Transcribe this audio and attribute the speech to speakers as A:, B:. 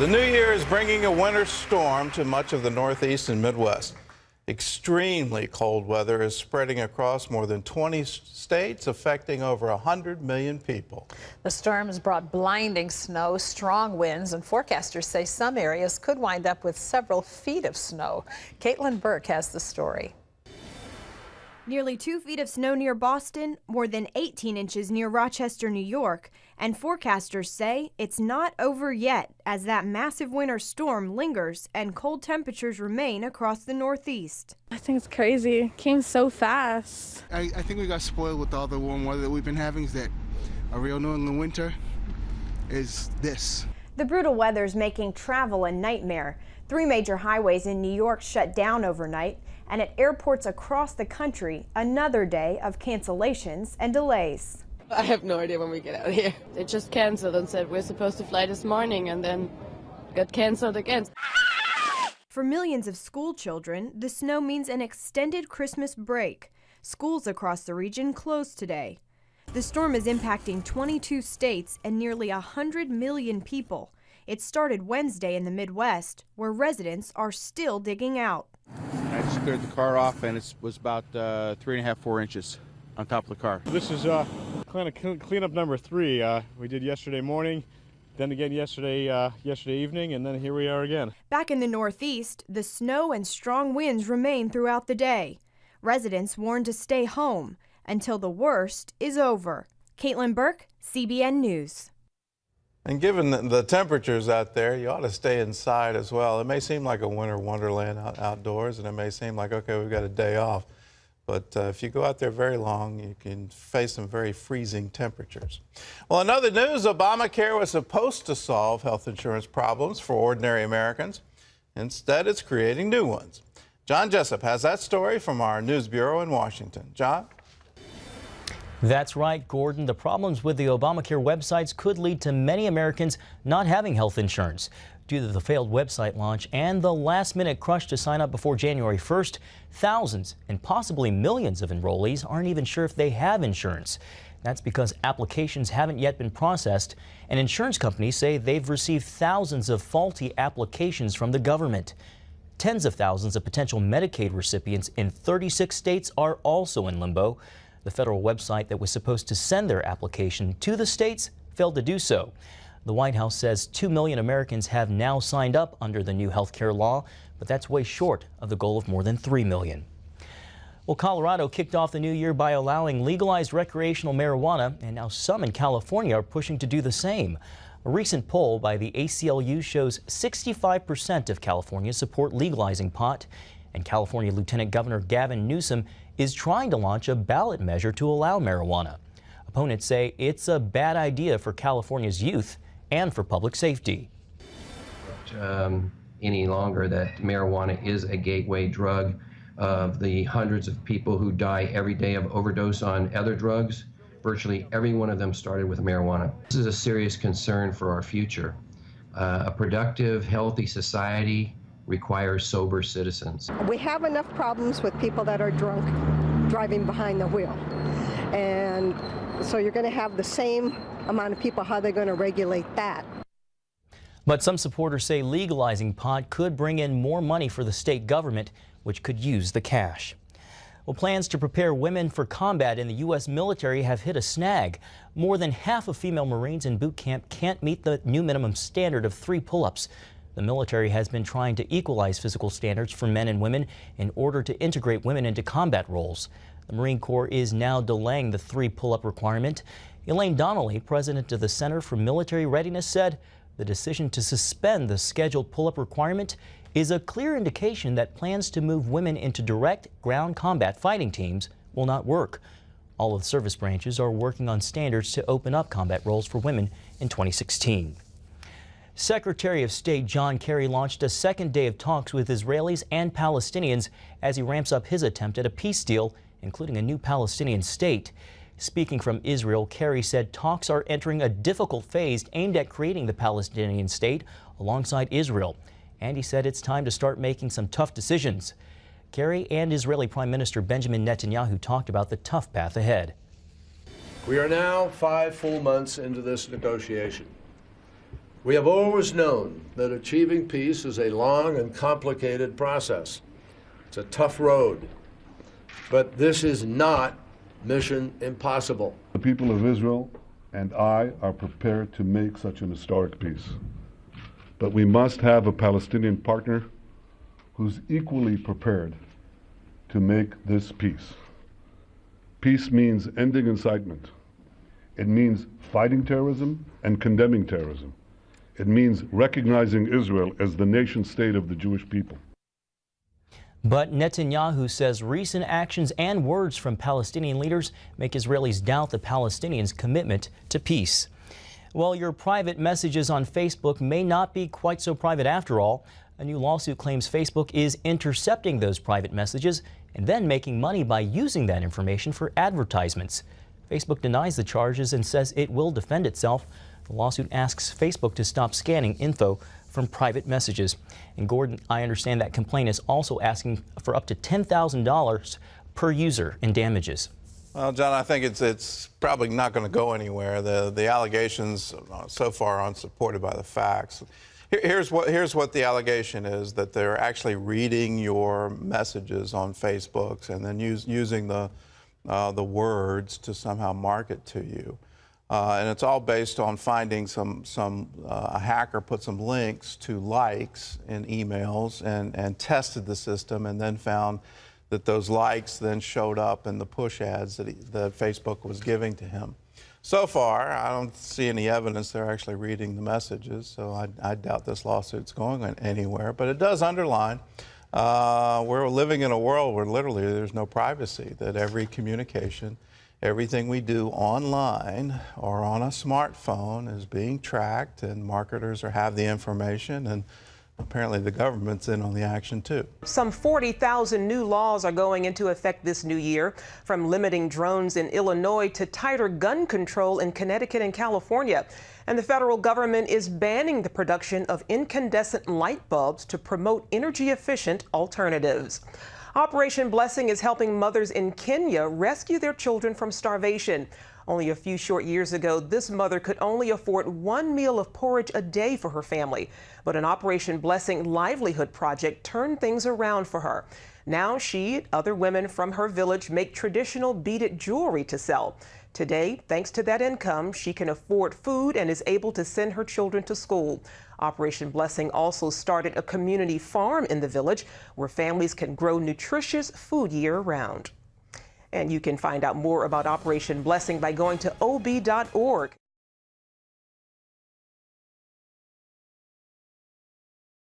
A: The new year is bringing a winter storm to much of the Northeast and Midwest. Extremely cold weather is spreading across more than 20 states, affecting over 100 million people.
B: The storm has brought blinding snow, strong winds, and forecasters say some areas could wind up with several feet of snow. Caitlin Burke has the story.
C: Nearly 2 feet of snow near Boston, more than 18 inches near Rochester, New York, and forecasters say it's not over yet as that massive winter storm lingers and cold temperatures remain across the Northeast.
D: I think it's crazy. It came so fast.
E: I think we got spoiled with all the warm weather that we've been having. Is that a real New England winter is this.
C: The brutal weather's making travel a nightmare. 3 major highways in New York shut down overnight, and at airports across the country, another day of cancellations and delays.
F: I have no idea when we get out of here. They just canceled and said we're supposed to fly this morning and then got canceled again.
C: For millions of school children, the snow means an extended Christmas break. Schools across the region closed today. The storm is impacting 22 states and nearly 100 million people. It started Wednesday in the Midwest, where residents are still digging out.
G: I just cleared the car off, and it was about 3.5, 4 inches on top of the car.
H: This is kind of cleanup number 3. We did yesterday morning, then again yesterday evening, and then here we are again.
C: Back in the Northeast, the snow and strong winds remain throughout the day. Residents warned to stay home until the worst is over. Caitlin Burke, CBN News.
A: And given the temperatures out there, you ought to stay inside as well. It may seem like a winter wonderland outdoors, and it may seem like, okay, we've got a day off. But if you go out there very long, you can face some very freezing temperatures. Well, in other news, Obamacare was supposed to solve health insurance problems for ordinary Americans. Instead, it's creating new ones. John Jessup has that story from our news bureau in Washington. John?
I: That's right, Gordon. The problems with the Obamacare websites could lead to many Americans not having health insurance. Due to the failed website launch and the last-minute crush to sign up before January 1st, thousands and possibly millions of enrollees aren't even sure if they have insurance. That's because applications haven't yet been processed, and insurance companies say they've received thousands of faulty applications from the government. Tens of thousands of potential Medicaid recipients in 36 states are also in limbo. The federal website that was supposed to send their application to the states failed to do so. The White House says 2 million Americans have now signed up under the new health care law, but that's way short of the goal of more than 3 million. Well, Colorado kicked off the new year by allowing legalized recreational marijuana, and now some in California are pushing to do the same. A recent poll by the ACLU shows 65% of Californians support legalizing pot, and California Lieutenant Governor Gavin Newsom is trying to launch a ballot measure to allow marijuana. Opponents say it's a bad idea for California's youth and for public safety.
J: Any longer that marijuana is a gateway drug of the hundreds of people who die every day of overdose on other drugs. Virtually every one of them started with marijuana. This is a serious concern for our future. A productive, healthy society requires sober citizens.
K: We have enough problems with people that are drunk driving behind the wheel. And so you're going to have the same amount of people. How they're going to regulate that?
I: But some supporters say legalizing pot could bring in more money for the state government, which could use the cash. Well, plans to prepare women for combat in the U.S. military have hit a snag. More than half of female Marines in boot camp can't meet the new minimum standard of 3 pull-ups. The military has been trying to equalize physical standards for men and women in order to integrate women into combat roles. The Marine Corps is now delaying the 3 pull-up requirement. Elaine Donnelly, president of the Center for Military Readiness, said the decision to suspend the scheduled pull-up requirement is a clear indication that plans to move women into direct ground combat fighting teams will not work. All of the service branches are working on standards to open up combat roles for women in 2016. Secretary of State John Kerry launched a second day of talks with Israelis and Palestinians as he ramps up his attempt at a peace deal, including a new Palestinian state. Speaking from Israel, Kerry said talks are entering a difficult phase aimed at creating the Palestinian state alongside Israel. And he said it's time to start making some tough decisions. Kerry and Israeli Prime Minister Benjamin Netanyahu talked about the tough path ahead.
L: We are now 5 full months into this negotiation. We have always known that achieving peace is a long and complicated process. It's a tough road, but this is not mission impossible.
M: The people of Israel and I are prepared to make such an historic peace. But we must have a Palestinian partner who's equally prepared to make this peace. Peace means ending incitement. It means fighting terrorism and condemning terrorism. It means recognizing Israel as the nation state of the Jewish people.
I: But Netanyahu says recent actions and words from Palestinian leaders make Israelis doubt the Palestinians' commitment to peace. Well, your private messages on Facebook may not be quite so private after all. A new lawsuit claims Facebook is intercepting those private messages and then making money by using that information for advertisements. Facebook denies the charges and says it will defend itself. The lawsuit asks Facebook to stop scanning info from private messages. And Gordon, I understand that complaint is also asking for up to $10,000 per user in damages.
A: Well, John, I think it's probably not going to go anywhere. The allegations so far aren't supported by the facts. Here's what the allegation is, that they're actually reading your messages on Facebook and then using the words to somehow market to you. And it's all based on finding a hacker put some links to likes in emails and tested the system and then found that those likes then showed up in the push ads that Facebook was giving to him. So far, I don't see any evidence they're actually reading the messages, so I doubt this lawsuit's going anywhere. But it does underline we're living in a world where literally there's no privacy, that every communication, everything we do online or on a smartphone is being tracked, and marketers have the information, and apparently the government's in on the action too.
N: Some 40,000 new laws are going into effect this new year, from limiting drones in Illinois to tighter gun control in Connecticut and California. And the federal government is banning the production of incandescent light bulbs to promote energy-efficient alternatives. Operation Blessing is helping mothers in Kenya rescue their children from starvation. Only a few short years ago, this mother could only afford one meal of porridge a day for her family. But an Operation Blessing livelihood project turned things around for her. Now she and other women from her village make traditional beaded jewelry to sell. Today, thanks to that income, she can afford food and is able to send her children to school. Operation Blessing also started a community farm in the village where families can grow nutritious food year-round. And you can find out more about Operation Blessing by going to ob.org.